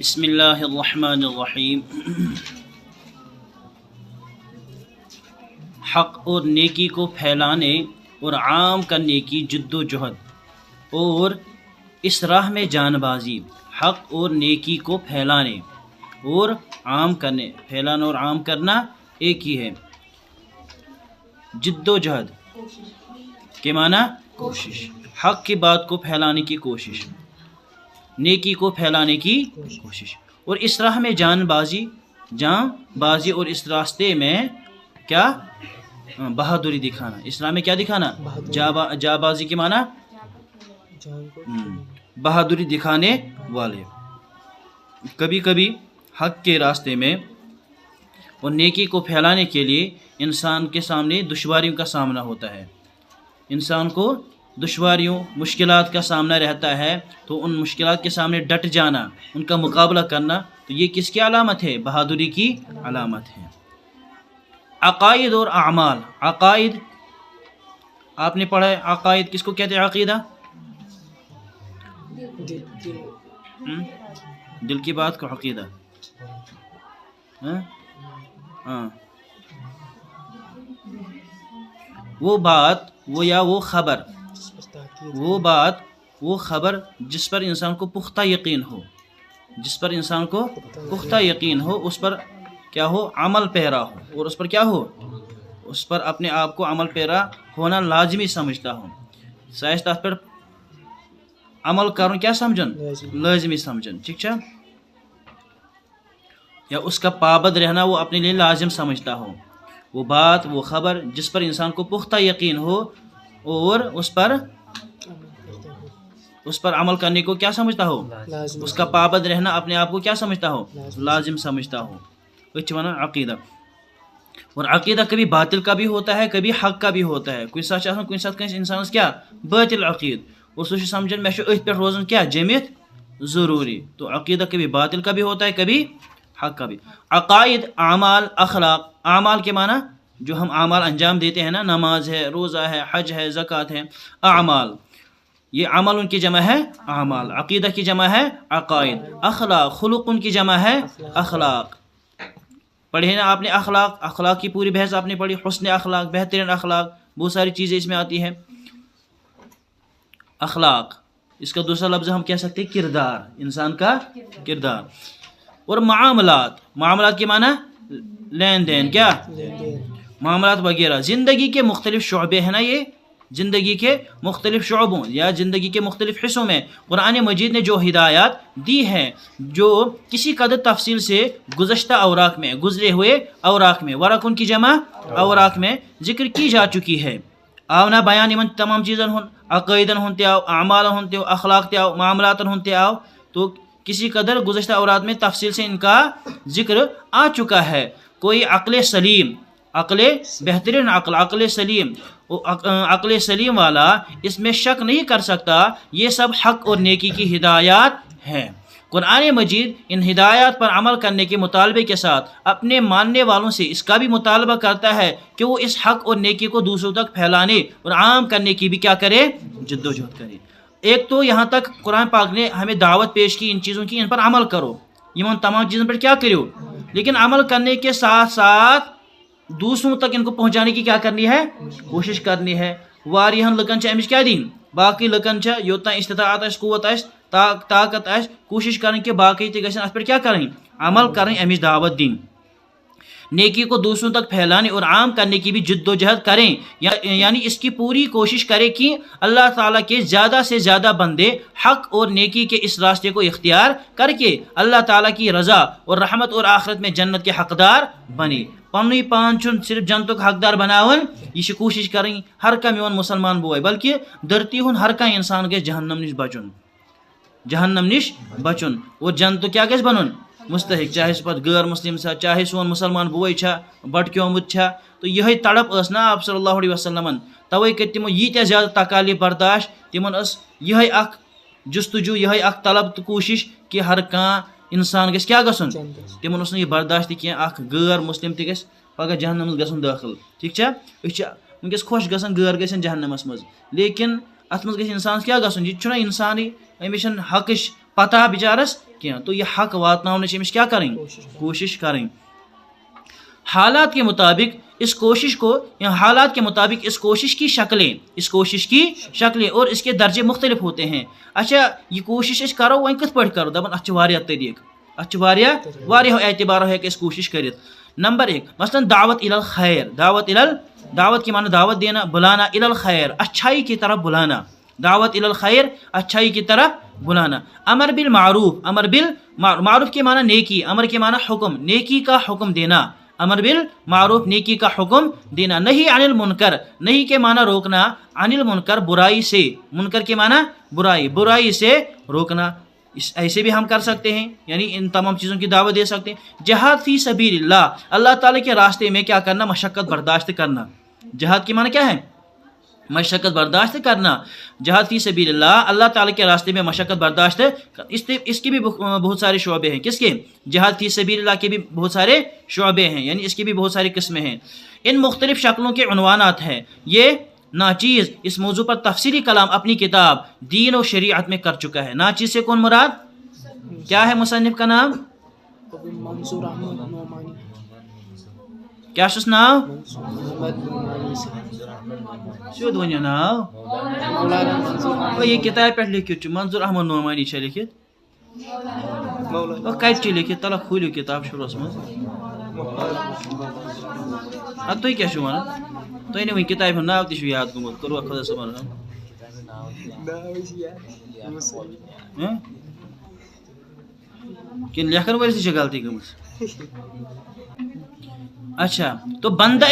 بسم اللہ الرحمن الرحیم۔ حق اور نیکی کو پھیلانے اور عام کرنے کی جد و جہد اور اس راہ میں جان بازی۔ حق اور نیکی کو پھیلانے اور عام کرنے، پھیلانا اور عام کرنا ایک ہی ہے۔ جد و جہد کے معنی کوشش، حق کی بات کو پھیلانے کی کوشش، نیکی کو پھیلانے کی کوشش، اور اس راہ میں جان بازی اور اس راستے میں کیا بہادری دکھانا۔ اس راہ میں کیا دکھانا؟ جا بازی کے معنی بہادری دکھانے والے۔ کبھی کبھی حق کے راستے میں اور نیکی کو پھیلانے کے لیے انسان کے سامنے دشواریوں کا سامنا ہوتا ہے۔ انسان کو دشواریوں، مشکلات کا سامنا رہتا ہے، تو ان مشکلات کے سامنے ڈٹ جانا، ان کا مقابلہ کرنا، تو یہ کس کی علامت ہے؟ بہادری کی علامت ہے۔ عقائد اور اعمال۔ عقائد آپ نے پڑھا ہے، عقائد کس کو کہتے ہیں؟ عقیدہ دل کی بات کو عقیدہ، ہاں وہ بات، وہ خبر، وہ خبر جس پر انسان کو پختہ یقین ہو، جس پر انسان کو پختہ یقین ہو، اس پر کیا ہو؟ عمل پیرا ہو، اور اس پر کیا ہو؟ اس پر اپنے آپ کو عمل پیرا ہونا لازمی سمجھتا ہو۔ سائنس تحت پر عمل کرن کیا سمجھن؟ لازمی سمجھن، ٹھیک ہے؟ یا اس کا پابند رہنا وہ اپنے لیے لازم سمجھتا ہو۔ وہ بات، وہ خبر جس پر انسان کو پختہ یقین ہو اور اس پر عمل کرنے کو کیا سمجھتا ہو؟ اس کا پابند رہنا اپنے آپ کو کیا سمجھتا ہو؟ لازم سمجھتا ہو۔ عقیدہ۔ اور عقیدہ کبھی باطل کا بھی ہوتا ہے، کبھی حق کا بھی ہوتا ہے۔ کوئی ساتھ انسان کیا باطل عقید اور سوچ سمجھن میں اتھ پہ روزن کیا جمعیت ضروری۔ تو عقیدہ کبھی باطل کا بھی ہوتا ہے، کبھی حق کا بھی۔ عقائد، اعمال، اخلاق۔ اعمال کے معنی جو ہم اعمال انجام دیتے ہیں نا، نماز ہے، روزہ ہے، حج ہے، زکوٰۃ ہے۔ اعمال، یہ عمل ان کی جمع ہے اعمال۔ عقیدہ کی جمع ہے عقائد۔ اخلاق، خلق ان کی جمع ہے اخلاق۔ پڑھے نا آپ نے اخلاق، اخلاق کی پوری بحث آپ نے پڑھی، حسن اخلاق، بہترین اخلاق، بہت ساری چیزیں اس میں آتی ہیں۔ اخلاق، اس کا دوسرا لفظ ہم کہہ سکتے ہیں کردار، انسان کا کردار۔ اور معاملات، معاملات کے معنی لین دین، کیا معاملات وغیرہ۔ زندگی کے مختلف شعبے ہیں نا، یہ زندگی کے مختلف شعبوں یا زندگی کے مختلف حصوں میں قرآن مجید نے جو ہدایات دی ہیں، جو کسی قدر تفصیل سے گزشتہ اوراق میں، گزرے ہوئے اوراق میں، ورق ان کی جمع اوراق میں ذکر کی جا چکی ہے۔ آونا بیان ان تمام چیزن ہن، عقائدن ہن تے آو، اعمال ہن تے آو، اخلاق تے آو، معاملاتن ہن تے آو، تو کسی قدر گزشتہ اوراق میں تفصیل سے ان کا ذکر آ چکا ہے۔ کوئی عقل سلیم، عقل بہترین عقل سلیم، عقل سلیم والا اس میں شک نہیں کر سکتا یہ سب حق اور نیکی کی ہدایات ہیں۔ قرآن مجید ان ہدایات پر عمل کرنے کے مطالبے کے ساتھ اپنے ماننے والوں سے اس کا بھی مطالبہ کرتا ہے کہ وہ اس حق اور نیکی کو دوسروں تک پھیلانے اور عام کرنے کی بھی کیا کرے؟ جد و جہد کرے۔ ایک تو یہاں تک قرآن پاک نے ہمیں دعوت پیش کی ان چیزوں کی، ان پر عمل کرو، یہ تمام چیزوں پر کیا کرو، لیکن عمل کرنے کے ساتھ ساتھ دوسروں تک ان کو پہنچانے کی کیا کرنی ہے؟ کوشش کرنی ہے۔ واریہن لکن چھ امش کیا دین، باقی لکن چھ یوتنا استطاعت اس، قوت اس، طاقت اس، کوشش کریں کہ باقی تے گژھن اس پر کیا کریں؟ عمل کریں، امش دعوت دین، نیکی کو دوسروں تک پھیلانے اور عام کرنے کی بھی جد و جہد کریں، یعنی اس کی پوری کوشش کریں کہ اللہ تعالیٰ کے زیادہ سے زیادہ بندے حق اور نیکی کے اس راستے کو اختیار کر کے اللہ تعالیٰ کی رضا اور رحمت اور آخرت میں جنت کے حقدار بنے۔ پنوی پان چھن صرف جنتک حقدار بناون، یہ کوشش کریں ہر کا میون مسلمان بوئے، بلکہ دھرتی ہن ہر کا انسان گژھِ جہنم نش بچن، جہنم نش بچن، اور جنت کیا گژھِ بنن؟ مستحق، چاہے سہ پتہ غیر مسلم سا، چاہے سون مسلمان بوئے چھا بٹکیومت چھا، تو یہ تڑپ اس نا آپ صلی اللہ علیہ وسلم، توے کر تمو ییتیا زیادہ تکالیف برداشت، تمن اس یہ اخ جستجو، یہ اخ طلب تو کوشش کہ ہر کان انسان گژھِ کیا گژھن، تمن اس یہ برداشت کی اخ غیر مسلم تہ گژھِ پگہ جہنمس گژھن داخل، ٹھیک چھا؟ أسۍ چھِ ونکس خوش گژھان غیر گژھن جہنمس مز، لیکن ات مز گژھِ انسان کیا گژھن، یہ چھُنہ انسانٕے، أمِس چھنہٕ حقٕچ پتہ بچارس کیا، تو یہ حق واتناونٕچ أمِس کیا کریں، کوشش کریں. حالات کے مطابق اس کوشش کو، یا حالات کے مطابق اس کوشش کی شکلیں اور اس کے درجے مختلف ہوتے ہیں. اچھا یہ کوشش اس کرو وۄنۍ کِتھ پٲٹھۍ کرو، دپان اتھ چھِ واریاہ طریقہٕ، اتھ چھِ واریاہو اعتبارو ہیٚکہِ أسۍ کوشش کٔرِتھ. نمبر 1 مثلاً دعوت الی الخیر، دعوت کی معنی دعوت دینا، بلانا، الی الخیر اچھائی کی طرف بلانا، دعوت الی الخیر اچھائی کی طرف بلانا. امر بالمعروف، معروف کے معنی نیکی، امر کے معنی حکم، نیکی کا حکم دینا، امر بالمعروف نیکی کا حکم دینا. نہی عن المنکر، نہی کے معنی روکنا، عن المنکر برائی سے، منکر کے معنی برائی سے روکنا. ایسے بھی ہم کر سکتے ہیں، یعنی ان تمام چیزوں کی دعوت دے سکتے ہیں. جہاد فی سبیل اللہ، اللہ تعالیٰ کے راستے میں کیا کرنا، مشقت برداشت کرنا. جہاد کی معنی کیا ہے، مشقت برداشت کرنا. جہاد فی سبیل اللہ، اللہ تعالیٰ کے راستے میں مشقت برداشت. اس کے بھی بہت سارے شعبے ہیں. کس کے، جہاد فی سبیل اللہ کے بھی بہت سارے شعبے ہیں، یعنی اس کی بھی بہت ساری قسمیں ہیں. ان مختلف شکلوں کے عنوانات ہیں. یہ ناچیز اس موضوع پر تفصیلی کلام اپنی کتاب دین و شریعت میں کر چکا ہے. ناچیز سے کون مراد، کیا ہے مصنف کا نام، منظور احمد نعمانی. کیا چھُس ناو، سیود ؤنِو ناو. مولانا منظور احمد. یہ کتاب پہ لکھت چھُ منظور احمد نعمانی چھِ لکھت. کتہِ چھِ لکھت، تلہ کھوٗلِو کتاب شروعس منٛز. اَدٕ تُہۍ کیٛاہ چھِو وَنان، تۄہہِ نہٕ وٕنہِ کتابہِ ہُنٛد ناو تہِ چھُ یاد گوٚمُت، کوٚروا خۄدا صٲبن رحم. کِنہٕ لیکھن وٲلِس تہِ چھِ غلطی گٔمٕژ. اچھا تو بندہ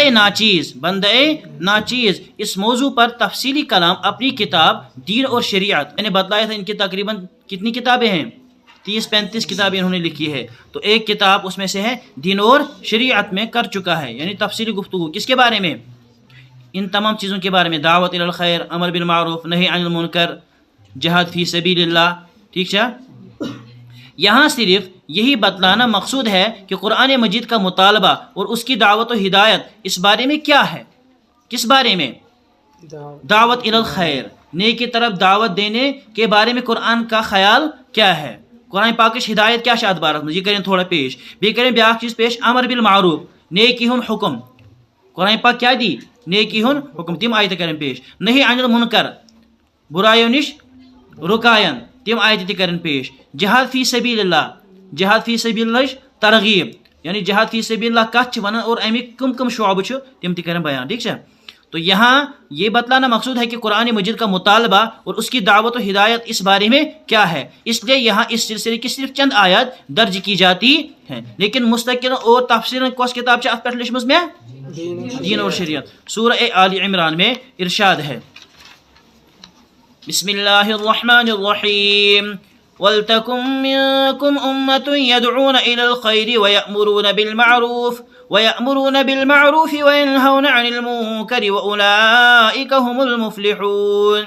ناچیز اس موضوع پر تفصیلی کلام اپنی کتاب دین اور شریعت، میں نے بتلایا تھا ان کی تقریباً کتنی کتابیں ہیں، 30-35 کتابیں انہوں نے لکھی ہے. تو ایک کتاب اس میں سے ہے دین اور شریعت میں کر چکا ہے، یعنی تفصیلی گفتگو کس کے بارے میں، ان تمام چیزوں کے بارے میں. دعوت الی الخیر، امر بالمعروف، نہی عن المنکر، جہاد فی سبیل اللہ. ٹھیک ہے، یہاں صرف یہی بتلانا مقصود ہے کہ قرآن مجید کا مطالبہ اور اس کی دعوت و ہدایت اس بارے میں کیا ہے. کس بارے میں، دعوت الی الخیر، نیک کی طرف دعوت دینے کے بارے میں قرآن کا خیال کیا ہے. قرآن پاکش ہدایت کیا شاد بارت میں، یہ کریں تھوڑا پیش، بیٚیہِ کریں بیاکھ چیز پیش، امر بالمعروف، نیکی ہُنٛد حکم. قرآن پاک کیا دی، نیکی ہُنٛد حکم، تم آیتہٕ کریں پیش. نہی عن المنکر، برایو نش رکاین، تم آیتہٕ تہِ کریں پیش. جہاد فی سبیل اللہ، جہاد فی سبیل اللہ ترغیب، یعنی جہاد فی سبیل اللہ کتھ چھِ ونان اور امیک کم شعبہ چھِ تم تہِ کریں بیان. ٹھیک ہے، تو یہاں یہ بتلانا مقصود ہے کہ قرآن مجید کا مطالبہ اور اس کی دعوت و ہدایت اس بارے میں کیا ہے. اس لیے یہاں اس سلسلے کی صرف چند آیات درج کی جاتی ہیں، لیکن مستقل اور تفصیل کس کتاب ات پہ لچھمژ میں، دین اور شریعت. سورہ آل عمران میں ارشاد ہے، بسم اللہ الرحمن الرحیم، وَلْتَكُن مِّنكُمْ أُمَّةٌ يَدْعُونَ إِلَى الْخَيْرِ وَيَأْمُرُونَ بِالْمَعْرُوفِ وَيَنْهَوْنَ عَنِ الْمُنكَرِ وَأُولَٰئِكَ هُمُ الْمُفْلِحُونَ.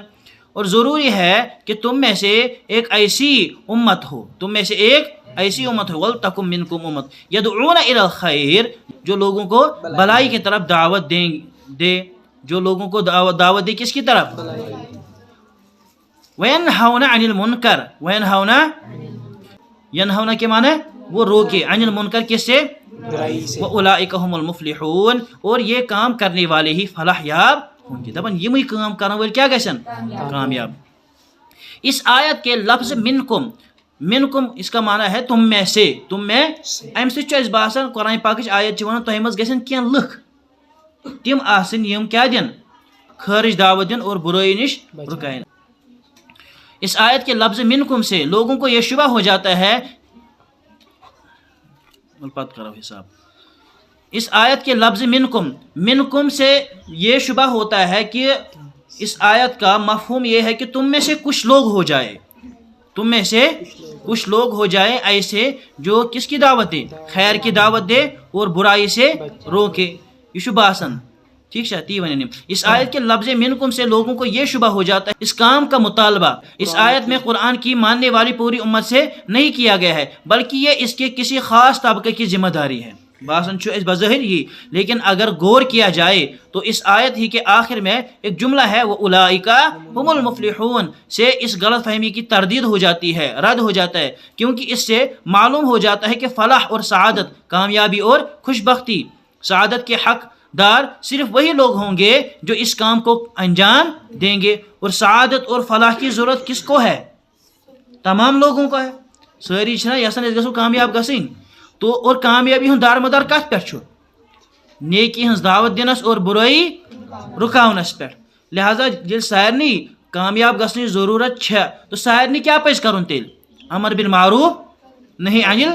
اور ضروری ہے کہ تم میں سے ایک ایسی امت ہو، وَلْتَكُن مِّنكُمْ أُمَّةٌ يَدْعُونَ إِلَى الْخَيْرِ، جو لوگوں کو بھلائی کی طرف دعوت دے، جو لوگوں کو دعوت دے کس کی طرف، وَيَنْهَوْنَ عَنِ الْمُنكَرِ، ینہونا کے معنی وہ روکے، عن المنکر کس سے، وَأُولَٰئِكَ هُمُ الْمُفْلِحُونَ، اور یہ کام کرنے والے ہی فلاح یاب ہوں گے. دپن یمے کام کرن وٲلۍ کیا گژھن، کامیاب. اس آیت کے لفظ منکم اس کا معنی ہے تم میں سے، تم میں. امہ سۭتۍ چھُ اَسہِ باسان قرآن پاکٕچ آیت چھِ ونان تۄہہِ منٛز گژھن کینٛہہ لُکھ تم آسٕنۍ یِم کیا دِن، خٲرج دعوت دِن اور برٲیی نش رُکاین. اس آیت کے لفظ منکم سے لوگوں کو یہ شبہ ہو جاتا ہے، اس آیت کے لفظ منکم سے یہ شبہ ہوتا ہے کہ اس آیت کا مفہوم یہ ہے کہ تم میں سے کچھ لوگ ہو جائے ایسے جو کس کی دعوت دے، خیر کی دعوت دے اور برائی سے روکے. یہ شبہ آسن. ٹھیک ہے، تی ونن. اس آیت کے لفظ منکم سے لوگوں کو یہ شبہ ہو جاتا ہے اس کام کا مطالبہ اس آیت میں قرآن کی ماننے والی پوری امت سے نہیں کیا گیا ہے، بلکہ یہ اس کے کسی خاص طبقے کی ذمہ داری ہے. باسن چھو اس بظاہر یہ، لیکن اگر غور کیا جائے تو اس آیت ہی کے آخر میں ایک جملہ ہے وہ اولئکا ہم المفلحون سے اس غلط فہمی کی تردید ہو جاتی ہے، رد ہو جاتا ہے، کیونکہ اس سے معلوم ہو جاتا ہے کہ فلاح اور سعادت، کامیابی اور خوش بختی، سعادت کے حق دار صرف وہی لوگ ہوں گے جو اس کام کو انجام دیں گے، اور سعادت اور فلاح کی ضرورت کس کو ہے؟ تمام لوگوں کو ہے، ساری چھنا یسن اس گژھو کامیاب گژھن تو، اور کامیابی ہند دار مدار کت پہ چھُ؟ نیکی ہنز دعوت دینس اور برائی رکاونس پہ، لہذا ییٚلہِ سارنٕے کامیاب گژھنٕچ ضروٗرت چھےٚ تو سارنٕے کیٛاہ پَزِ کَرُن تیٚلہِ؟ امر بالمعروف نہیں انل،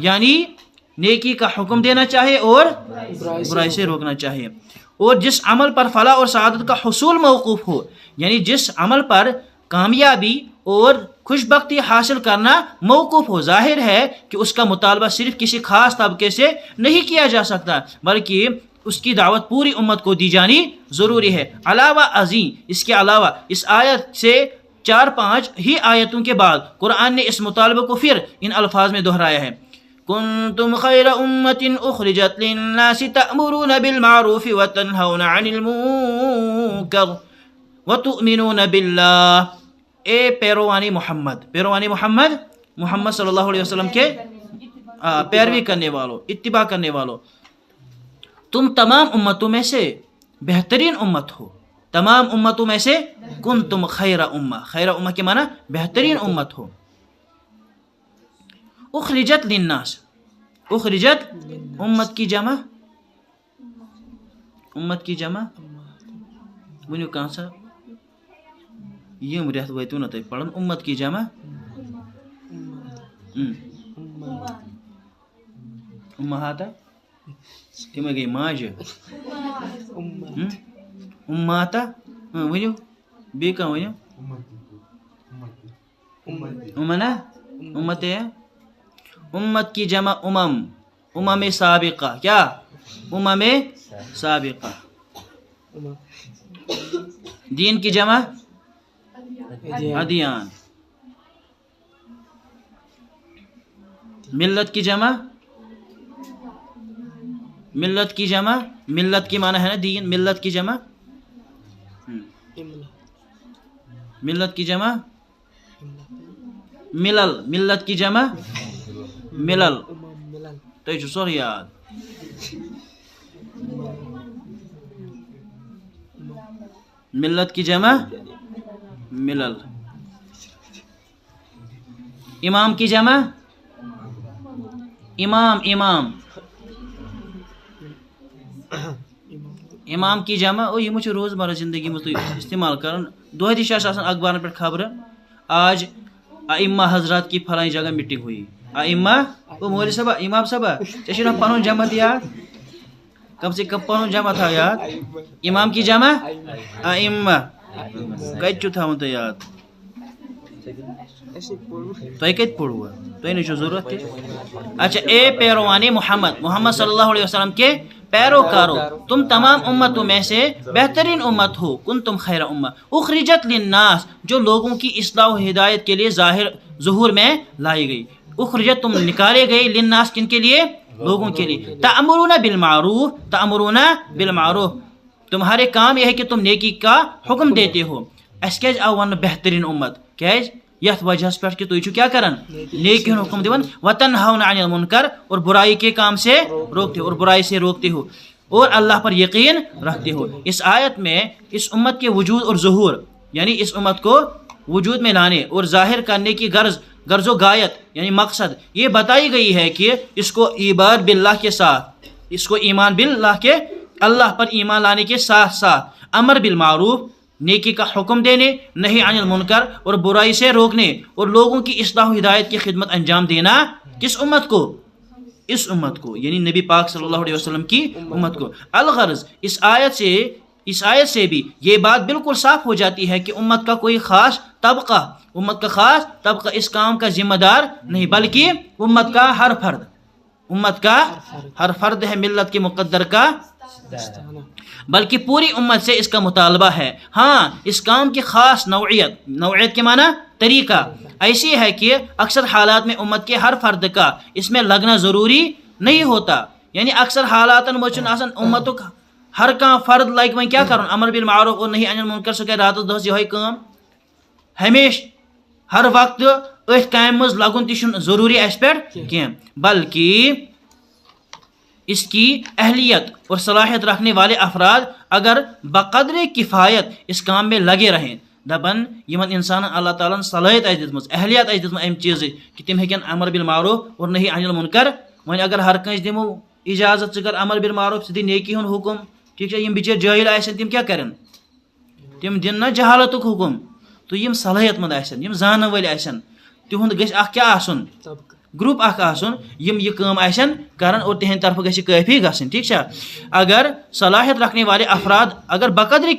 یعنی نیکی کا حکم دینا چاہیے اور برائی سے روکنا چاہیے، اور جس عمل پر فلاح اور سعادت کا حصول موقوف ہو، یعنی جس عمل پر کامیابی اور خوش بختی حاصل کرنا موقوف ہو، ظاہر ہے کہ اس کا مطالبہ صرف کسی خاص طبقے سے نہیں کیا جا سکتا بلکہ اس کی دعوت پوری امت کو دی جانی ضروری ہے۔ علاوہ ازیں اس کے علاوہ اس آیت سے 4-5 ہی آیتوں کے بعد قرآن نے اس مطالبے کو پھر ان الفاظ میں دہرایا ہے، کنتم خیر امت اخرجت للناس تأمرون بالمعروف وتنہون عن المنکر وتؤمنون باللہ۔ اے پیروانی محمد، پیروانی محمد صلی اللہ علیہ وسلم کے پیروی کرنے والوں، اتباع کرنے والوں، تم تمام امتوں میں سے بہترین امت ہو، تمام امتوں میں سے کنتم خیر امہ، خیر امہ کے معنی بہترین امت ہو۔ اخرجت للناس، اخرجت امت کی جمع، امت کی جمع ونیو کہاں سا یم ریت ویتو نہ تھی پڑھن، امت کی جمع امہاتا تم گئی ماج اماتا ونیو بی کہاں ونیو امنا امت ہے، امت کی جمع امم سابقہ، کیا امم سابقہ۔ دین کی جمع ادیان، ملت کی جمع ملت کی جمع، ملت کی معنی ہے نا دین، ملت کی جمع ملت کی جمع ملل، ملت کی جمع ملل، تو یہ سور یاد ملت کی جمع ملل۔ امام کی جمع امام امام کی جمع او یہ مجھے روزمرہ زندگی میں استعمال کرن دہ دش آسان اخبارن پہ خبر، آج ائمہ حضرات کی فلانی جگہ میٹنگ ہوئی، ائمہ وہ مولوی صاحبہ امام صاحبہ ژےٚ چھُنا پنُن جمع یاد، کم سے کم پنُن جمع تھاو یاد، امام کی جمع ائمہ کتہِ چھُو تھاوُن تۄہہِ یاد؟ تۄہہِ کتہِ پوٚروٕ؟ تۄہہِ نہٕ چھو ضرورت تہِ۔ اچھا، اے پیروان محمد صلی اللہ علیہ وسلم کے پیروکارو، تم تمام امتوں میں سے بہترین امت ہو، کنتم خیر امہ اخرجت للناس، جو لوگوں کی اصلاح و ہدایت کے لیے ظہور میں لائی گئی، اخرجت تم نکالے گئے، للناس کن کے لیے؟ لوگوں کے لیے، تأمرون بالمعروف، تأمرون بالمعروف، تمہارے کام یہ ہے کہ تم نیکی کا حکم دیتے ہو۔ اس کیٛازِ آو وننہٕ بہترین امت؟ کیٛازِ؟ یتھ وجہ پہ کہ تھی کیا کران، نیکی ہُنٛد حکم دِوان، وتنہون عن المنکر، اور برائی کے کام سے روکتے ہو، اور برائی سے روکتے ہو، اور اللہ پر یقین رکھتے ہو۔ اس آیت میں اس امت کے وجود اور ظہور، یعنی اس امت کو وجود میں لانے اور ظاہر کرنے کی غرض و غایت یعنی مقصد یہ بتائی گئی ہے کہ اس کو ایمان باللہ کے ساتھ، اس کو ایمان باللہ کے، اللہ پر ایمان لانے کے ساتھ ساتھ امر بالمعروف، نیکی کا حکم دینے، نہی عن المنکر، اور برائی سے روکنے، اور لوگوں کی اصلاح و ہدایت کی خدمت انجام دینا، کس امت کو؟ اس امت کو، یعنی نبی پاک صلی اللہ علیہ وسلم کی امت کو۔ الغرض اس آیت سے بھی یہ بات بالکل صاف ہو جاتی ہے کہ امت کا کوئی خاص طبقہ اس کام کا ذمہ دار نہیں، بلکہ امت کا ہر فرد ہے ملت کے مقدر کا، بلکہ پوری امت سے اس کا مطالبہ ہے۔ ہاں، اس کام کی خاص نوعیت کے معنی طریقہ ایسی ہے کہ اکثر حالات میں امت کے ہر فرد کا اس میں لگنا ضروری نہیں ہوتا. یعنی اکثر حالاتن مجھ آسان امتک ہر کان فرد لگ وۄنۍ کیا کرُن امر بالمعروف اور نہی عن المنکر سُہ کرِ راتس دۄہس یِہوٚے کٲم. ہمیشہ ہر وقت أتھۍ کامہِ منٛز لگُن تہِ چھُنہٕ ضروٗری اَسہِ پٮ۪ٹھ کینٛہہ بلکہ اس کی اہلیت اور صلاحیت رکھنے والے افراد اگر بقدر کفایت اس کام میں لگے رہیں دپان یمن انسان اللہ تعالیٰ صلاحیت آسہِ دِژمٕژ اہلیت آسہِ دِژمٕژ امہِ چیٖزٕچ کہ تِم ہیٚکن امر بالمعروف اور نہی عن المنکر. وۄنۍ اگر ہر کٲنٛسہِ دِمو اجازت ژٕ کر امر بالمعروف ژٕ دِ نیکی ہُنٛد حکم ٹھیٖک چھا یِم بِچٲرۍ جٲہل آسن تِم کیٛاہ کرن تِم دِن نا جہالتُک حکم. تہٕ یِم صلٲحیت منٛد آسن یِم زانن وٲلۍ آسن تِہُنٛد گژھِ اکھ کیٛاہ آسُن گروپ اکھ آسُن یِم یہِ کٲم آسن کران اور تہنٛدِ طرفہٕ گژھِ کٲفی گژھٕنۍ. ٹھیک چھا اگر صلاحیت رکھنے والے افراد اگر بقدر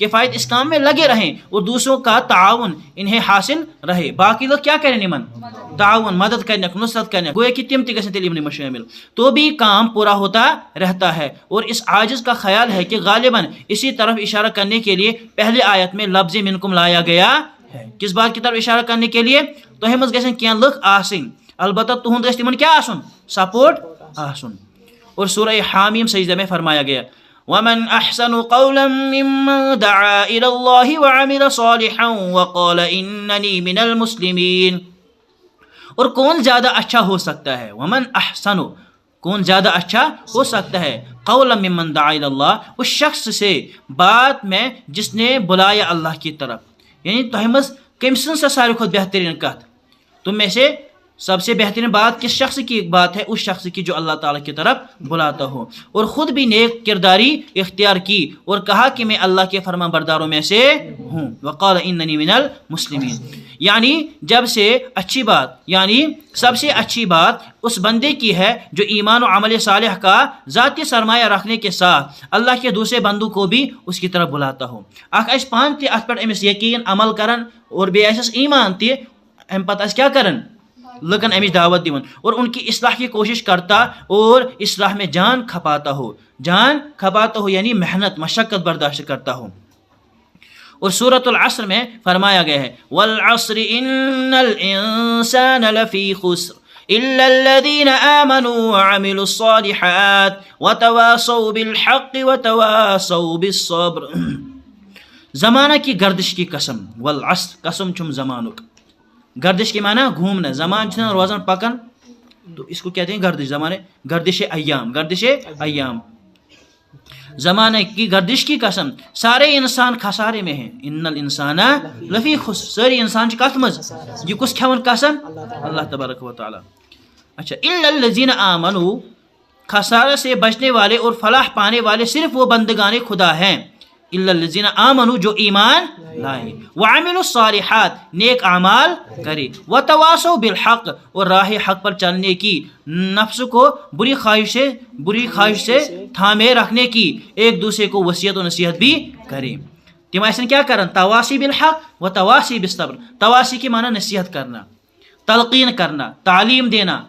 کفایت اس کام میں لگے رہیں اور دوسروں کا تعاون انہیں حاصل رہے. باقی لوگ کیا کریں یمن تعاون مدد کرنے نصرت کرنے گویا کہ تم تہِ گژھن تیٚلہِ یِمنٕے منٛز شٲمِل تو بھی کام پورا ہوتا رہتا ہے. اور اس عاجز کا خیال ہے کہ غالباً اسی طرف اشارہ کرنے کے لیے پہلی آیت میں لفظ منکم لایا گیا ہے. کس بات کی طرف اشارہ کرنے کے لیے تۄہہِ منٛز گژھن کینٛہہ لُکھ آسٕنۍ البتہ تُہُنٛد گژھِ تِمن کیٛاہ آسُن سپورٹ آسُن. اور سورہ حامیم سجدہ میں فرمایا گیا ومن احسن قولا ممن دعا الى اللہ وعمل صالحا وقال اننی من المسلمین. اور کون زیادہ اچھا ہو سکتا ہے ومن احسن کون زیادہ اچھا ہو سکتا ہے قولا ممن دعا الى اللہ اس شخص سے بات میں جس نے بلایا اللہ کی طرف. یعنی تۄہہِ منٛز کٔمۍ سٕنٛز سۄ ساروی کھۄتہٕ بہترین کتھ تم میں سے سب سے بہترین بات کس شخص کی بات ہے اس شخص کی جو اللہ تعالیٰ کی طرف بلاتا ہو اور خود بھی نیک کرداری اختیار کی اور کہا کہ میں اللہ کے فرما برداروں میں سے ہوں. وقال اننی من المسلمین. یعنی جب سے اچھی بات یعنی سب سے اچھی بات اس بندے کی ہے جو ایمان و عمل صالح کا ذاتی سرمایہ رکھنے کے ساتھ اللہ کے دوسرے بندوں کو بھی اس کی طرف بلاتا ہو. اکھ اس پان تہِ اتھ پٮ۪ٹھ أمِس یقین عمل کرن اور بیٚیہِ آسٮ۪س ایمان تہِ امہِ پتہٕ آسہِ کیٛاہ کرن لُکن امِچ دعوت دِوان اور ان کی اصلاح کی کوشش کرتا اور اصلاح میں جان کھپاتا ہو یعنی محنت مشقت برداشت کرتا ہو. اور سورۃ العصر میں فرمایا گیا ہے والعصر ان الانسان لفی خسر الا الذين آمنوا وعملوا الصالحات وتواصوا بالحق وتواصوا بالصبر. زمانہ کی گردش کی قسم والعصر قسم چھم زمانک. گردش کے معنی گھومنا زمان چھنا روزان پکن تو اس کو کہتے ہیں گردش زمانے گردش ایام زمانے کی گردش کی قسم سارے انسان خسارے میں ہیں. ان الانسان لفی خسر ساری انسان کت مز یہ کس کھیون قسم اللہ تبارک و تعالی. اچھا الا الذین آمنوا خسارے سے بچنے والے اور فلاح پانے والے صرف وہ بندگان خدا ہیں الا الذین آمنوا جو ایمان لائے وعملوا الصالحات نیک اعمال کرے وتواصوا بالحق اور راہ حق پر چلنے کی نفس کو بری خواہش سے تھامے رکھنے کی ایک دوسرے کو وصیت و نصیحت بھی کرے. تم ایسا کیا کرن تواصی بالحق و تواصی بالصبر. تواصی کی معنی نصیحت کرنا تلقین کرنا تعلیم دینا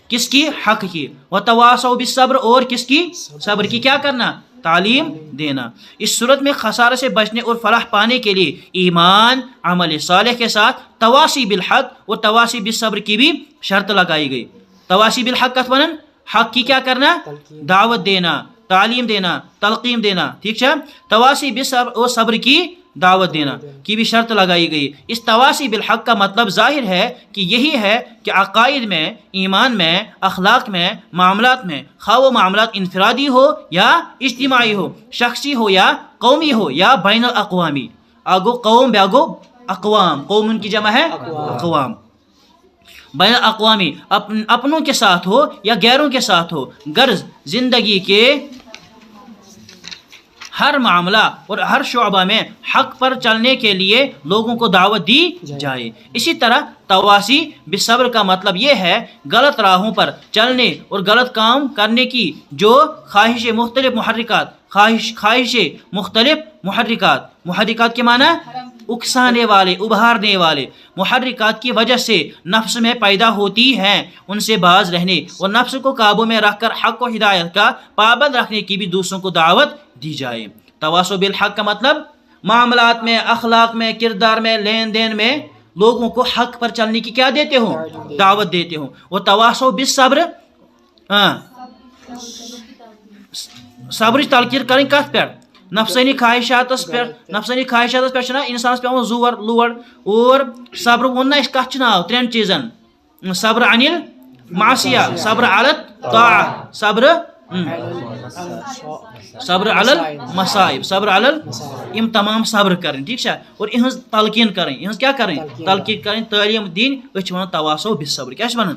کس کی حق کی وتواصوا بالصبر اور کس کی صبر کی کیا کرنا تعلیم دینا. اس صورت میں خسارے سے بچنے اور فلاح پانے کے لیے ایمان عمل صالح کے ساتھ تواصی بالحق اور تواصی بالصبر کی بھی شرط لگائی گئی. تواصی بالحق کت ونن حق کی کیا کرنا دعوت دینا تعلیم دینا تلقین دینا. ٹھیک ہے تواصی بالصبر اور صبر کی دعوت دینا کی بھی شرط لگائی گئی. اس تواصی بالحق کا مطلب ظاہر ہے کہ یہی ہے کہ عقائد میں ایمان میں اخلاق میں معاملات میں خواہ وہ معاملات انفرادی ہو یا اجتماعی ہو شخصی ہو یا قومی ہو یا بین الاقوامی. آگو قوم بیاگو اقوام قوم ان کی جمع ہے اقوام بین الاقوامی اپنوں کے ساتھ ہو یا غیروں کے ساتھ ہو غرض زندگی کے ہر معاملہ اور ہر شعبہ میں حق پر چلنے کے لیے لوگوں کو دعوت دی جائے. اسی طرح تواصی بالصبر کا مطلب یہ ہے غلط راہوں پر چلنے اور غلط کام کرنے کی جو خواہش مختلف محرکات کے معنی اکسانے والے ابھارنے والے محرکات کی وجہ سے نفس میں پیدا ہوتی ہیں ان سے باز رہنے اور نفس کو قابو میں رکھ کر حق و ہدایت کا پابند رکھنے کی بھی دوسروں کو دعوت دی جائے. تواصو بالحق کا مطلب معاملات میں اخلاق میں کردار میں لین دین میں لوگوں کو حق پر چلنے کی کیا دیتے ہوں دعوت دیتے ہوں. اور تواصو بالصبر صبرٕچ تلقیٖر کَرٕنۍ کَتھ پٮ۪ٹھ نفسٲنی خواہشاتس پٮ۪ٹھ چھُنہ اِنسانس پیٚوان زور لور اور صبر ووٚن نہ اَسہِ کَتھ چھُ ناو 3 چیٖزن صبر انِل معصیہ صبر علت طاعہ صبر علل مصائب صبر علل یِم تمام صبر کرٕنۍ ٹھیٖک چھا اور یِہٕنٛز تلقیٖن کَرٕنۍ یِہٕنٛز کیٛاہ کَرٕنۍ تلقیٖن کَرٕنۍ تعلیٖم دِنۍ أسۍ چھِ وَنان تواصو بالصبر کیٛاہ چھِ وَنان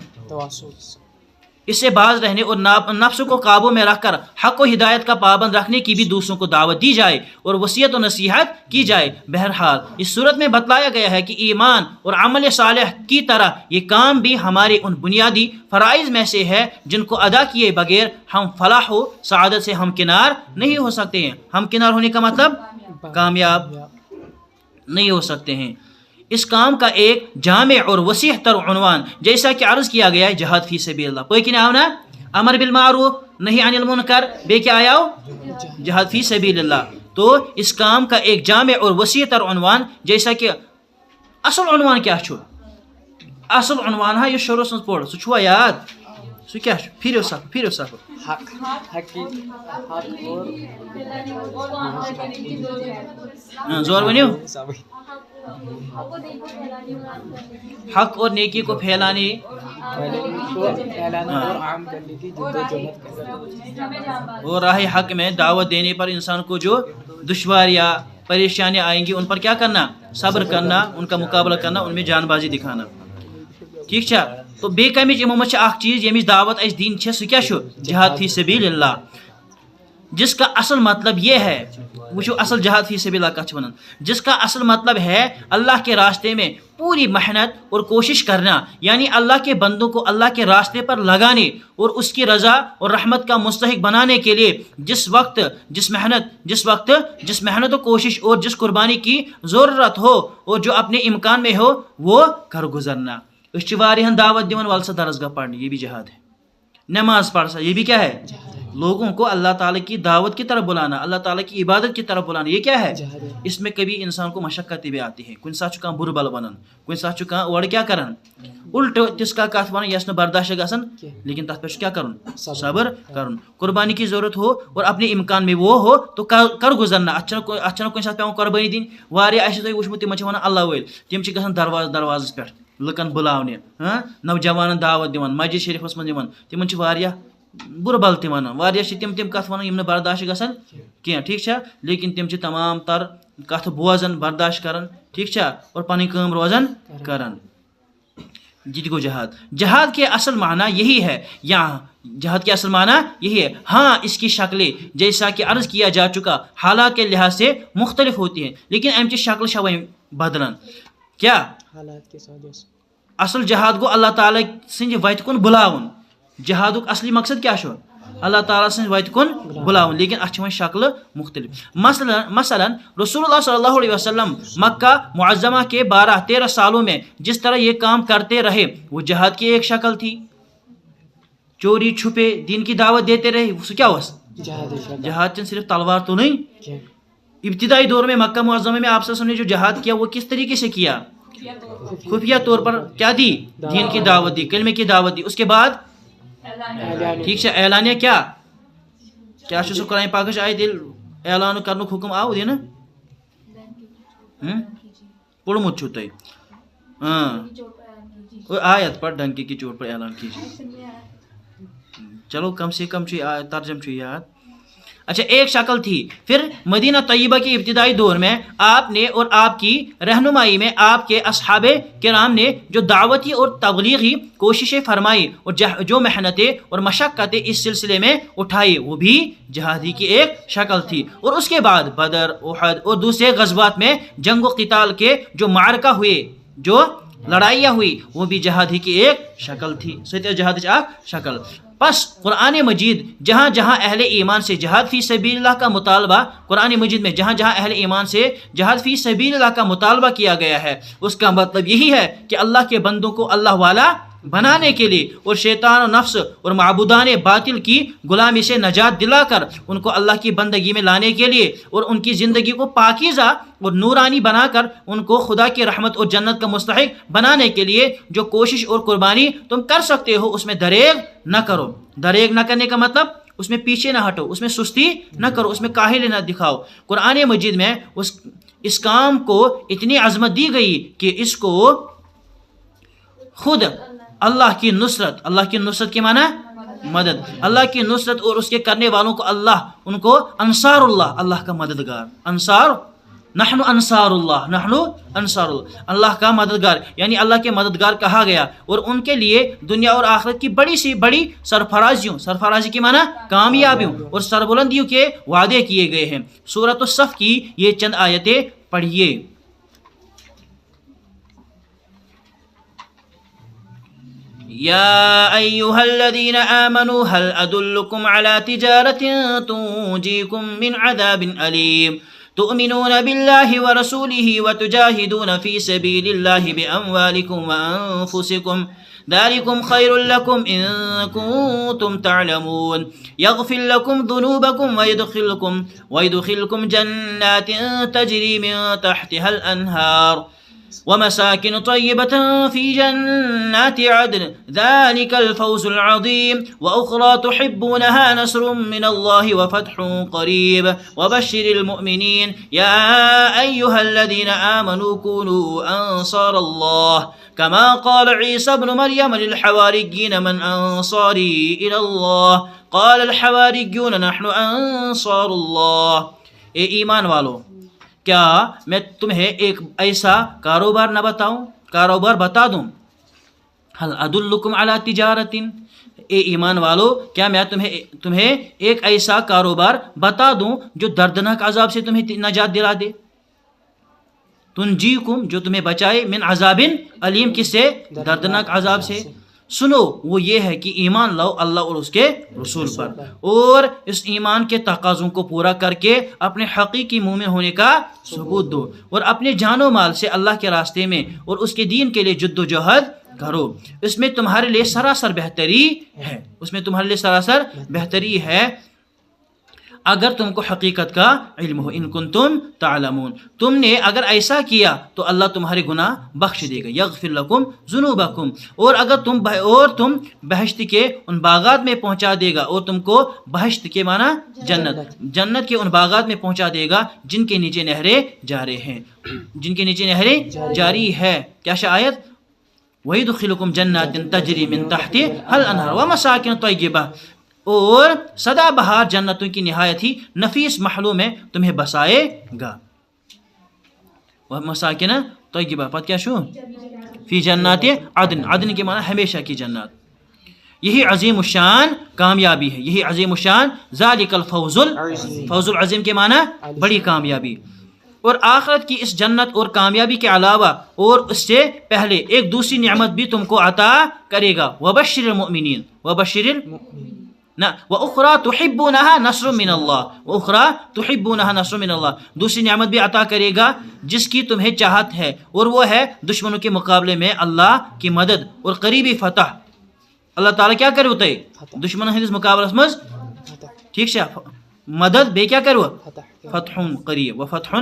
اس سے باز رہنے اور نفس کو قابو میں رکھ کر حق و ہدایت کا پابند رکھنے کی بھی دوسروں کو دعوت دی جائے اور وصیت و نصیحت کی جائے. بہرحال اس صورت میں بتلایا گیا ہے کہ ایمان اور عمل صالح کی طرح یہ کام بھی ہمارے ان بنیادی فرائض میں سے ہے جن کو ادا کیے بغیر ہم فلاح و سعادت سے ہمکنار نہیں ہو سکتے ہیں. ہمکنار ہونے کا مطلب کامیاب نہیں ہو سکتے ہیں. اس کام کا ایک جامع اور وسیع تر عنوان جیسا کہ عرض کیا گیا ہے جہاد فی سبیل اللہ. پاکین آو نا امر بالمعروف نہی عن المنکر بے کیا آیا جہاد فی سبیل اللہ. تو اس کام کا ایک جامع اور وسیع تر عنوان جیسا کہ اصل عنوان کیا چھو اصل عنوان ہے یہ شروع سن پڑ سو چھوا یاد سو کیا پھر سکو زور ونیو حق اور نیکی کو پھیلانے اور راہ حق میں دعوت دینے پر انسان کو جو دشواریاں پریشانیاں آئیں گی ان پر کیا کرنا صبر کرنا ان کا مقابلہ کرنا ان میں جان بازی دکھانا. ٹھیک چھا تو بے کمچ یمو مچ اخ چیز یمچ دعوت اس دین چھ سو کیا چھو جہاد فی سبیل اللہ جس کا اصل مطلب یہ ہے وچھو اصل جہاد فی سبیل اللہ کچھ ونن جس کا اصل مطلب ہے اللہ کے راستے میں پوری محنت اور کوشش کرنا یعنی اللہ کے بندوں کو اللہ کے راستے پر لگانے اور اس کی رضا اور رحمت کا مستحق بنانے کے لیے جس محنت و کوشش اور جس قربانی کی ضرورت ہو اور جو اپنے امکان میں ہو وہ کر گزرنا. اس واریہن دعوت دیون والسا درسگاہ پڑھنے یہ بھی جہاد ہے. نماز پڑھ سا یہ بھی کیا ہے لوگوں کو اللہ تعالیٰ کی دعوت کی طرف بلانا اللہ تعالیٰ کی عبادت کی طرف بلانا یہ کیا ہے. اس میں کبھی انسان کو مشقتیں بھی آتی ہیں کن سات چھ کانٛہہ بُرٕ بل ونان کن سات چھ کانٛہہ اورٕ کیا کران الٹ تِژھ کانٛہہ کتھ ونان یس نہٕ برداشت گژھان لیکن تتھ پٮ۪ٹھ چھُ کیا کرُن صبر کرُن. قربانی کی ضرورت ہو اور اپنے امکان میں وہ ہو تو کر گزرنا اتھ چھنہٕ کُنہِ ساتہٕ پیٚوان قۄربٲنی دِنۍ. واریاہ آسہِ تۄہہِ وٕچھمُت تِمن چھِ ونان اللہ وٲلۍ تِم چھِ گژھان دروازس پٮ۪ٹھ لُکن بُلاونہِ نوجوانن دعوت دِوان مسجد شریفس منٛز یِوان تِمن چھِ واریاہ بُرٕ بل تہِ ونان واریاہ چھِ تِم کتھ ونان یِم نہٕ برداشت گژھان کینٛہہ. ٹھیک چھا لیکن تِم چھِ تمام تر کتھ بوزان برداشت کران ٹھیک چھا اور پنٕنۍ کٲم روزان کران. یہ گو جہاد کے اصل معنی یہی ہے یہاں جہاد کے اصل معنی یہی ہے. ہاں اس کی شکلیں جیسا کہ عرض کیا جا چکا حالات کے لحاظ سے مختلف ہوتی ہیں لیکن امچہ شکل چھِ وۄنۍ بدلان. کیا اصل جہاد گو اللہ تعالیٰ سٕنٛدِ وتہِ کُن بُلاوُن. جہادُک اصلی مقصد کیا چھُ اللہ تعالیٰ سٕنٛدِ وتہِ کُن بُلاوُن لیکن اتھ چھِ وۄنۍ شکلہٕ مختلف. مثلاً رسول اللہ صلی اللہ علیہ وسلم مکہ معظمہ کے 12-13 سالوں میں جس طرح یہ کام کرتے رہے وہ جہاد کی ایک شکل تھی. چوری چھپے دین کی دعوت دیتے رہے وہ کیا ہوا جہاد چند صرف تلوار تو نہیں. ابتدائی دور میں مکہ معظمہ میں آپ صلی اللہ علیہ وسلم نے جو جہاد کیا وہ کس طریقے سے کیا خفیہ طور پر کیا دی دین کی دعوت دی کلمے کی دعوت دی. اس کے بعد ٹھیک ہے اعلانیہ کیا سو قرآن پاکش آیت اعلان کرنُک حکم آو دِنہٕ پوٚرمُت چھُو تۄہہِ آیت پر ڈنکی کی چوٹ پر اعلان کیجیے. چلو کم سے کم ترجم چھُ یاد. اچھا ایک شکل تھی. پھر مدینہ طیبہ کے ابتدائی دور میں آپ نے اور آپ کی رہنمائی میں آپ کے اصحاب کرام نے جو دعوتی اور تبلیغی کوششیں فرمائی اور جو محنتیں اور مشقتیں اس سلسلے میں اٹھائی وہ بھی جہادی کی ایک شکل تھی. اور اس کے بعد بدر احد اور دوسرے غزوات میں جنگ و قتال کے جو معرکہ ہوئے جو لڑائیاں ہوئی وہ بھی جہادی کی ایک شکل تھی. سوچ جہاد کی شکل. پس قرآن مجید جہاں جہاں اہل ایمان سے جہاد فی سبیل اللہ کا مطالبہ قرآن مجید میں جہاں جہاں اہل ایمان سے جہاد فی سبیل اللہ کا مطالبہ کیا گیا ہے اس کا مطلب یہی ہے کہ اللہ کے بندوں کو اللہ والا بنانے کے لیے اور شیطان و نفس اور معبودان باطل کی غلامی سے نجات دلا کر ان کو اللہ کی بندگی میں لانے کے لیے اور ان کی زندگی کو پاکیزہ اور نورانی بنا کر ان کو خدا کی رحمت اور جنت کا مستحق بنانے کے لیے جو کوشش اور قربانی تم کر سکتے ہو اس میں دریغ نہ کرو۔ دریغ نہ کرنے کا مطلب اس میں پیچھے نہ ہٹو، اس میں سستی نہ کرو، اس میں کاہلی نہ دکھاؤ۔ قرآن مجید میں اس کام کو اتنی عظمت دی گئی کہ اس کو خود اللہ کی نصرت کے معنی مدد، اللہ کی نصرت اور اس کے کرنے والوں کو اللہ ان کو انصار اللہ کا مددگار، نحن انصار اللہ، اللہ کا مددگار یعنی اللہ کے مددگار کہا گیا، اور ان کے لیے دنیا اور آخرت کی بڑی سے بڑی سرفرازی کی معنی کامیابیوں اور سربلندیوں کے وعدے کیے گئے ہیں۔ سورۃ الصف کی یہ چند آیتیں پڑھیے۔ يا أيها الذين آمنوا هل أدلكم على تجارة تنجيكم من عذاب أليم تؤمنون بالله ورسوله وتجاهدون في سبيل الله بأموالكم وأنفسكم ذلكم خير لكم إن كنتم تعلمون يغفر لكم ذنوبكم ويدخلكم جنات تجري من تحتها الأنهار ومساكن طيبة في جنات عدن ذلك الفوز العظيم وأخرى تحبونها نصر من الله وفتح قريب وبشر المؤمنين يا أيها الذين آمنوا كونوا أنصار الله كما قال عيسى ابن مريم للحواريين من أنصاري إلى الله قال الحواريون نحن أنصار الله۔ اے ایمان والو، کیا میں تمہیں ایک ایسا کاروبار بتا دوں؟ حل ادلکم علی تجارت، اے ایمان والو کیا میں تمہیں ایک ایسا کاروبار بتا دوں جو دردناک عذاب سے تمہیں نجات دلا دے؟ تنجیکم، جو تمہیں بچائے، من عذاب علیم، کس سے؟ دردناک عذاب سے۔ سنو، وہ یہ ہے کہ ایمان لاؤ اللہ اور اس کے رسول پر، اور اس ایمان کے تقاضوں کو پورا کر کے اپنے حقیقی مومن ہونے کا ثبوت دو، اور اپنے جان و مال سے اللہ کے راستے میں اور اس کے دین کے لیے جد و جہد کرو۔ اس میں تمہارے لیے سراسر بہتری ہے اگر تم کو حقیقت کا علم ہو۔ ان کنتم تعلمون، تم نے اگر ایسا کیا تو اللہ تمہارے گناہ بخش دے گا۔ یغفر لکم ذنوبکم، اور تم بہشت کے ان باغات میں پہنچا دے گا، اور تم کو بہشت کے معنی جنت کے ان باغات میں پہنچا دے گا جن کے نیچے نہریں جاری ہے۔ کیا آیت؟ وَيُدْخِلُكُمْ جَنَّاتٍ تَجْرِي مِن تَحْتِهَا الْأَنْهَارُ وَمَسَاكِنُ طَيِّبَةٍ، اور سدا بہار جنتوں کی نہایت ہی نفیس محلوں میں تمہیں بسائے گا۔ وَمَسَاكِنَ طَيِّبَةٍ، پتہ کیا شو؟ فی جنات عدن کے معنی ہمیشہ کی جنات۔ یہی عظیم الشان کامیابی ہے، یہی عظیم الشان ذالک الفوز العظیم کے معنی بڑی کامیابی۔ اور آخرت کی اس جنت اور کامیابی کے علاوہ اور اس سے پہلے ایک دوسری نعمت بھی تم کو عطا کرے گا۔ وبشر المؤمنین، وَأُخْرَى تُحِبُّونَهَا نَصْرٌ مِّنَ اللَّهِ، دوسری نعمت بھی عطا کرے گا جس کی تمہیں چاہت ہے، اور وہ ہے دشمنوں کے مقابلے میں اللہ کی مدد اور قریبی فتح۔ اللہ تعالیٰ کیا کرے ہوتا ہے دشمنوں ہندس مقابلس مز؟ ٹھیک سے مدد بے کیا کرو؟ فتح قریب، وفتح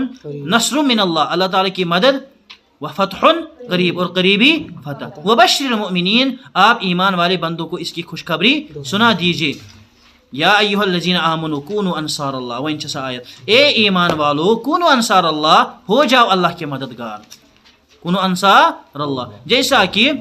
نصر من اللہ، اللہ تعالیٰ کی مدد، وفتح قریب، اور قریبی فتح۔ وبشر المؤمنین، آپ ایمان والے بندوں کو اس کی خوشخبری سنا دیجئے۔ یا ایھا الذین آمنوا کونوا انصار اللہ، وہ انچ آیت، اے ایمان والو کونوا انصار اللہ، ہو جاؤ اللہ کے مددگار، کونوا انصار اللہ، جیسا کہ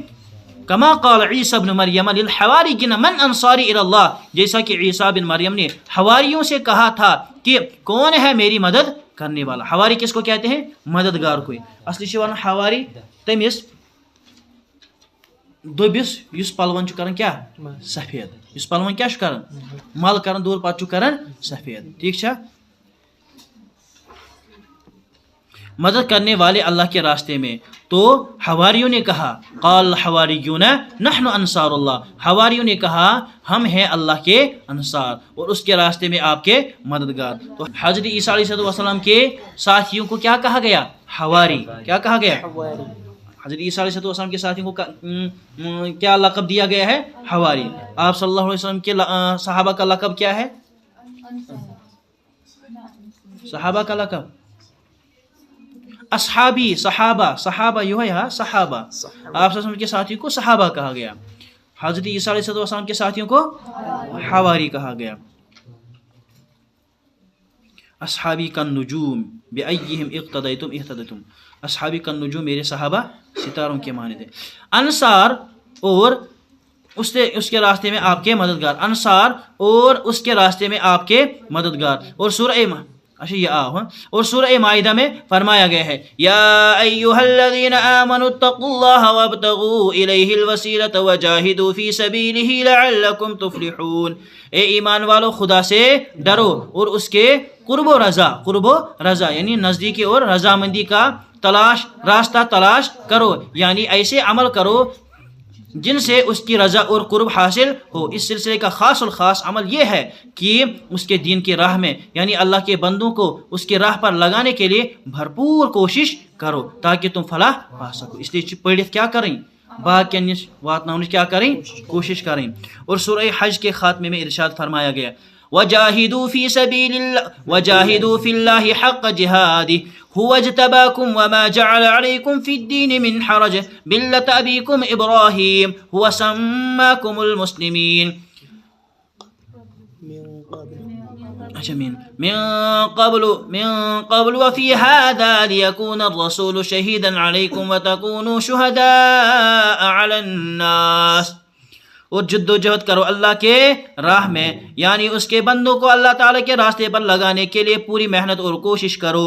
کما قال عیسی ابن مریم للحواریین من انصاری الی اللہ، جیسا کہ عیسیٰ بن مریم نے حواریوں سے کہا تھا کہ کون ہے میری مدد کرنے والا۔ حواری کس کو کہتے ہیں؟ مددگار کو۔ اصلی چھِ ونان حواری تمس دبس یس پلون چھ کران کیا سفید، یس پلون کیا چھ کران مل کران دور پتہ چھ کران سفید، ٹھیک چھا؟ مدد کرنے والے اللہ کے راستے میں۔ تو حواریوں نے کہا، قال الحواریون نحن انصار اللہ، حواریوں نے کہا ہم ہیں اللہ کے انصار اور اس کے راستے میں آپ کے مددگار۔ تو حضرت عیسیٰ علیہ السلام کے ساتھیوں کو کیا کہا گیا؟ حواری۔ کیا کہا گیا؟ حضرت عیسیٰ علیہ السلام کے ساتھیوں کو کیا لقب دیا گیا ہے؟ حواری. آپ صلی اللہ علیہ وسلم کے صحابہ کا لقب کیا ہے؟ صحابہ کا لقب اصحابی. صحابہ یہ ہے صحابہ. آپ صلی اللہ علیہ وسلم کے ساتھیوں کو صحابہ کہا گیا. حضرت عیسیٰ علیہ السلام کے ساتھیوں کو حواری کہا گیا. اصحابی کالنجوم بأیہم اقتدیتم اہتدیتم. اصحابی کالنجوم میرے صحابہ ستاروں کے مانند ہیں. انصار اور اس کے راستے میں آپ کے مددگار. انصار اور اس کے راستے میں آپ کے مددگار. اور سورہ مائدہ میں فرمایا گیا ہے یا ایھا الذین آمنوا اتقوا اللہ وابتغوا الیہ الوسیلۃ وجاہدوا فی سبیلہ لعلکم تفلحون. اے ایمان والو خدا سے ڈرو اور اس کے قرب و رضا یعنی نزدیکی اور رضامندی کا راستہ تلاش کرو، یعنی ایسے عمل کرو جن سے اس کی رضا اور قرب حاصل ہو. اس سلسلے کا خاص الخاص عمل یہ ہے کہ اس کے دین کی راہ میں یعنی اللہ کے بندوں کو اس کی راہ پر لگانے کے لیے بھرپور کوشش کرو تاکہ تم فلاح پا سکو. اس لیے پڑھت کیا کریں؟ باقی نش واتناؤنچ کیا کریں؟ کوشش کریں. اور سورہ حج کے خاتمے میں ارشاد فرمایا گیا وجاہدوا فی سبیل اللہ وجاہدوا فی اللہ حق جہادہ هو اجتباكم وما جعل عليكم في الدين من حرج ملة أبيكم إبراهيم هو سماكم المسلمين من قبل وفي هذا ليكون الرسول شهيدا عليكم وتكونوا شهداء على الناس. اور جد و جہد کرو اللہ کے راہ میں یعنی اس کے بندوں کو اللہ تعالیٰ کے راستے پر لگانے کے لیے پوری محنت اور کوشش کرو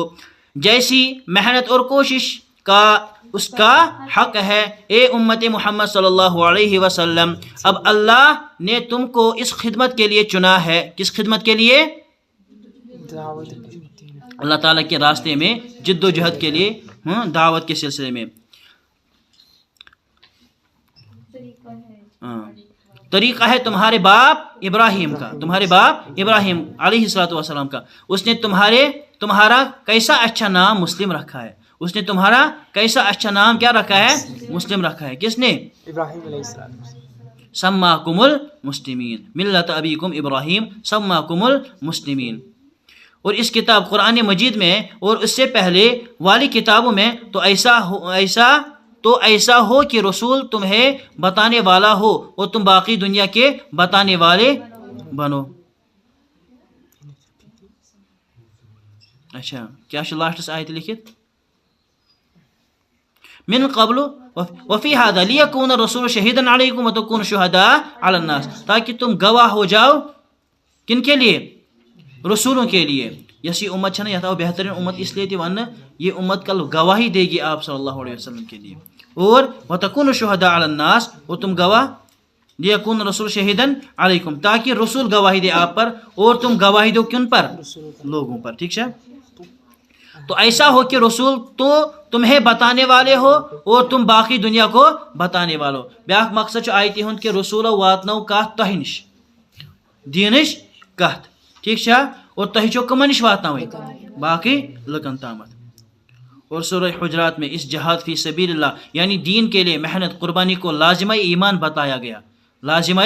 جیسی محنت اور کوشش کا اس کا حق ہے. اے امت محمد صلی اللہ علیہ وسلم، اب اللہ نے تم کو اس خدمت کے لیے چنا ہے. کس خدمت کے لیے؟ اللہ تعالیٰ کے راستے میں جد و جہد کے لیے، دعوت کے سلسلے میں. طریقہ ہے تمہارے باپ ابراہیم کا، تمہارے باپ ابراہیم علیہ السلام کا. اس نے تمہارا کیسا اچھا نام مسلم رکھا ہے. اس نے تمہارا کیسا اچھا نام کیا رکھا ہے؟ مسلم رکھا ہے. کس نے؟ ابراہیم علیہ السلام. سماکم المسلمین ملت ابیکم ابراہیم سماکم المسلمین. اور اس کتاب قرآن مجید میں اور اس سے پہلے والی کتابوں میں تو ایسا ہو کہ رسول تمہیں بتانے والا ہو اور تم باقی دنیا کے بتانے والے بنو. اچھا کیا لاسٹس آیت لکھت من قبل وفی هذا لیکون الرسول شہیدا علیکم وتکونوا شہداء علی الناس. تاکہ تم گواہ ہو جاؤ کن کے لیے؟ رسولوں کے لیے. یسی امت چھنا یہ بہترین امت اس لیے تھی ون یہ امت کل گواہی دے گی آپ صلی اللہ علیہ وسلم کے لیے. اور وتکونوا شہداء علی الناس اور تم گواہ لیکون رسول شہیدا علیکم تاکہ رسول گواہی دے آپ پر اور تم گواہی دو کن پر؟ لوگوں پر. ٹھیک ہے. تو ایسا ہو کہ رسول تو تمہیں بتانے والے ہو اور تم باقی دنیا کو بتانے والو. بیاکھ مقصد آیتی ہند کہ رسول واتنو کت تہ نش دینش کت. ٹھیک ہے. اور تہ چھو کمن نش واتنو باقی لکن تامت. اور سورہ حجرات میں اس جہاد فی سبیل اللہ یعنی دین کے لیے محنت قربانی کو لازمہ ایمان بتایا گیا. لازمہ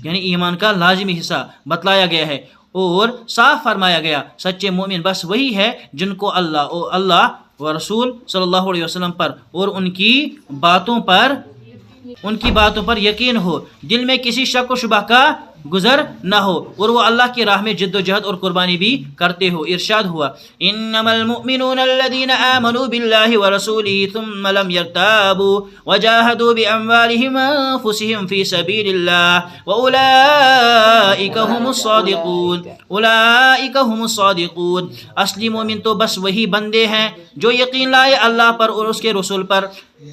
یعنی ایمان کا لازمی حصہ بتلایا گیا ہے. اور صاف فرمایا گیا سچے مومن بس وہی ہے جن کو اللہ و رسول صلی اللہ علیہ وسلم پر اور ان کی باتوں پر یقین ہو، دل میں کسی شک و شبہ کا گزر نہ ہو اور وہ اللہ کی راہ میں جد و جہد اور قربانی بھی کرتے ہو. ارشاد ہوا انما المؤمنون الذين آمنوا بالله ورسوله ثم لم يرتابوا وجاهدوا باموالهم وانفسهم في سبيل الله واولئك هم الصادقون. اولئك هم الصادقون. اصلی مومن تو بس وہی بندے ہیں جو یقین لائے اللہ پر اور اس کے رسول پر،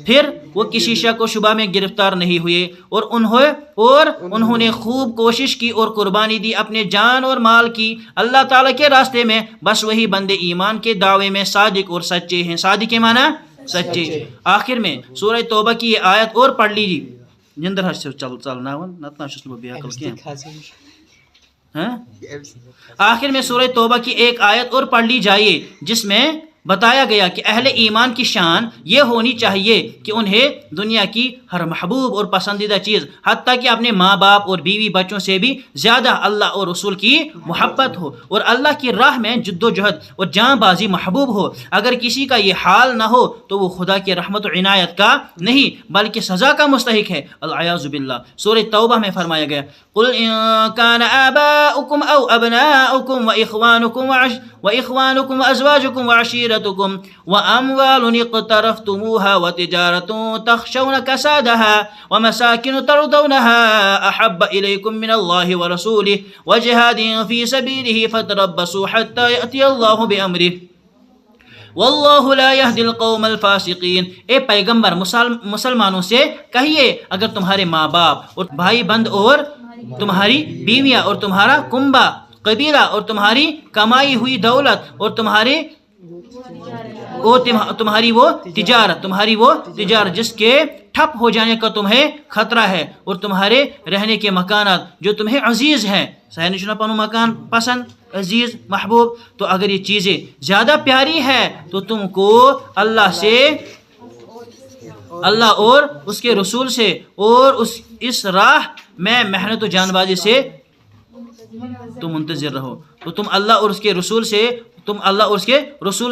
پھر وہ کسی شک و شبہ میں گرفتار نہیں ہوئے اور انہوں نے خوب کوشش کی اور قربانی دی اپنے جان اور مال کی اللہ تعالیٰ کے راستے میں. بس وہی بندے ایمان کے دعوے میں صادق اور سچے ہیں. صادق کے معنی سچے. آخر میں سورہ توبہ کی یہ آیت اور پڑھ لیجیے. جندر ہر سے چلنا نتنا شس نو بیا کل کیا. آخر میں سورہ توبہ کی ایک آیت اور پڑھ لی جائے جس میں بتایا گیا کہ اہل ایمان کی شان یہ ہونی چاہیے کہ انہیں دنیا کی ہر محبوب اور پسندیدہ چیز حتیٰ کہ اپنے ماں باپ اور بیوی بچوں سے بھی زیادہ اللہ اور رسول کی محبت ہو اور اللہ کی راہ میں جد و جہد اور جاں بازی محبوب ہو۔ اگر کسی کا یہ حال نہ ہو تو وہ خدا کی رحمت و عنایت کا نہیں بلکہ سزا کا مستحق ہے، العیاذ باللہ۔ سورہ توبہ میں فرمایا گیا قل ان كان آباؤكم او ابناؤكم واخوانكم وازواجكم وعشيرتكم واموال اقترفتموها وتجارة تخشون كسادها ومساكن ترضونها احب اليكم من الله ورسوله وجهاد في سبيله فتربصوا حتى يأتي الله بأمره واللہ لا یہدی القوم الفاسقین۔ اے پیغمبر مسلمانوں سے کہیے اگر تمہارے ماں باپ اور بھائی بند اور تمہاری بیویاں اور تمہارا کنبہ قبیلہ اور تمہاری کمائی ہوئی دولت اور تمہاری وہ تجارت جس کے ٹھپ ہو جانے کا تمہیں خطرہ ہے اور تمہارے رہنے کے مکانات جو تمہیں عزیز ہیں، سہن چھنا پانو مکان پسند عزیز محبوب، تو اگر یہ چیزیں زیادہ پیاری ہے تو تم کو اللہ اور اس کے رسول سے اور اس راہ میں محنت و جان بازی سے تم منتظر رہو۔ تو تم اللہ اور اس کے رسول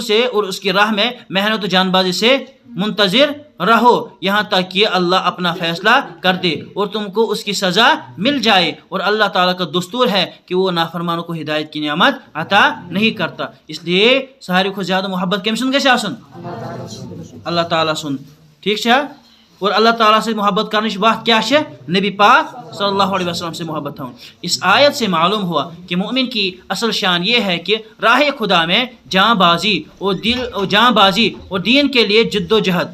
سے اور اس کی راہ میں محنت و جان بازی سے منتظر رہو یہاں تک کہ اللہ اپنا فیصلہ کر دے اور تم کو اس کی سزا مل جائے، اور اللہ تعالیٰ کا دستور ہے کہ وہ نافرمانوں کو ہدایت کی نعمت عطا نہیں کرتا۔ اس لیے سارے کو زیادہ محبت کم سن گے سن اللہ تعالیٰ سن، ٹھیک ہے، اور اللہ تعالیٰ سے محبت کرنے کے بعد کیا ہے نبی پاک صلی اللہ علیہ وسلم سے محبت تھا۔ اس آیت سے معلوم ہوا کہ مومن کی اصل شان یہ ہے کہ راہ خدا میں جاں بازی اور دین کے لیے جد و جہد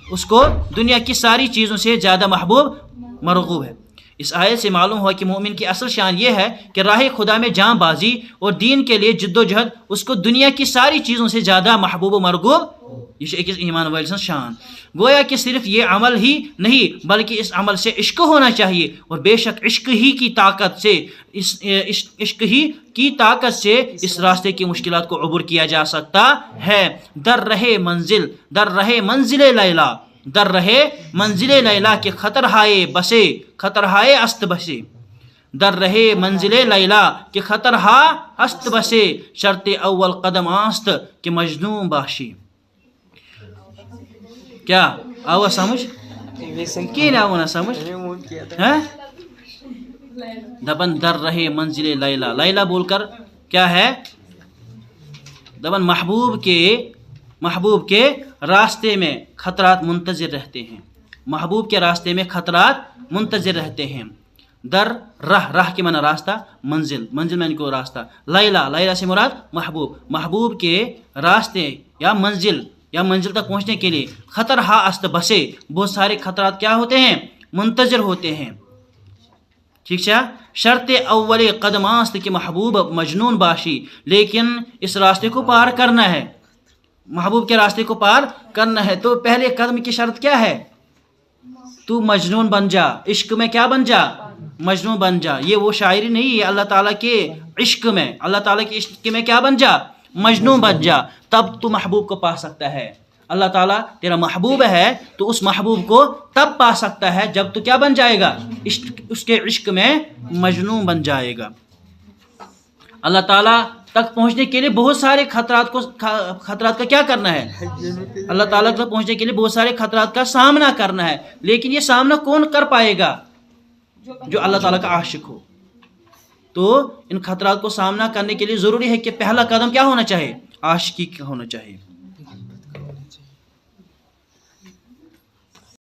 اس کو دنیا کی ساری چیزوں سے زیادہ محبوب مرغوب ہے۔ اس آیت سے معلوم ہوا کہ مومن کی اصل شان یہ ہے کہ راہ خدا میں جاں بازی اور دین کے لیے جد و جہد اس کو دنیا کی ساری چیزوں سے زیادہ محبوب و مرغوب، یہ ایک ایمان والے سن شان۔ گویا کہ صرف یہ عمل ہی نہیں بلکہ اس عمل سے عشق ہونا چاہیے، اور بے شک عشق ہی کی طاقت سے اس راستے کی مشکلات کو عبور کیا جا سکتا ہے۔ در رہے منزل لیلا کے خطرہائے است بسے، در رہے منزل لیلا کے خطرہا است بسے، شرط اول قدم آست کہ مجنون باشی۔ کیا آوا سمجھ کی نہ آوا نہ سمجھ؟ دبن در رہے منزل لیلا، لیلا بول کر کیا ہے دبن محبوب کے راستے میں خطرات منتظر رہتے ہیں، محبوب کے راستے میں خطرات منتظر رہتے ہیں۔ در راہ کے معنی راستہ، منزل میں کو راستہ، لیلا سے مراد محبوب کے راستے یا منزل تک پہنچنے کے لیے خطر ہا است بسے، بہت سارے خطرات کیا ہوتے ہیں منتظر ہوتے ہیں، ٹھیک ہے۔ شرط اول قدم است کہ محبوب مجنون باشی، لیکن اس راستے کو پار کرنا ہے، محبوب کے راستے کو پار کرنا ہے تو پہلے قدم کی شرط کیا ہے؟ تو مجنون بن جا، عشق میں کیا بن جا؟ مجنون بن جا۔ یہ وہ شاعری نہیں، یہ اللہ تعالیٰ کے عشق میں، اللہ تعالیٰ کے عشق میں کیا بن جا؟ مجنون بن جا، تب تو محبوب کو پا سکتا ہے۔ اللہ تعالیٰ تیرا محبوب ہے تو اس محبوب کو تب پا سکتا ہے جب تو کیا بن جائے گا؟ اس کے عشق میں مجنون بن جائے گا۔ اللہ تعالیٰ تک پہنچنے کے لیے بہت سارے خطرات کا کیا کرنا ہے؟ اللہ تعالیٰ تک پہنچنے کے لیے بہت سارے خطرات کا سامنا کرنا ہے، لیکن یہ سامنا کون کر پائے گا؟ جو اللہ تعالیٰ کا عاشق ہو۔ تو ان خطرات کو سامنا کرنے کے لیے ضروری ہے کہ پہلا قدم کیا ہونا چاہیے؟ عاشقی کا ہونا چاہیے۔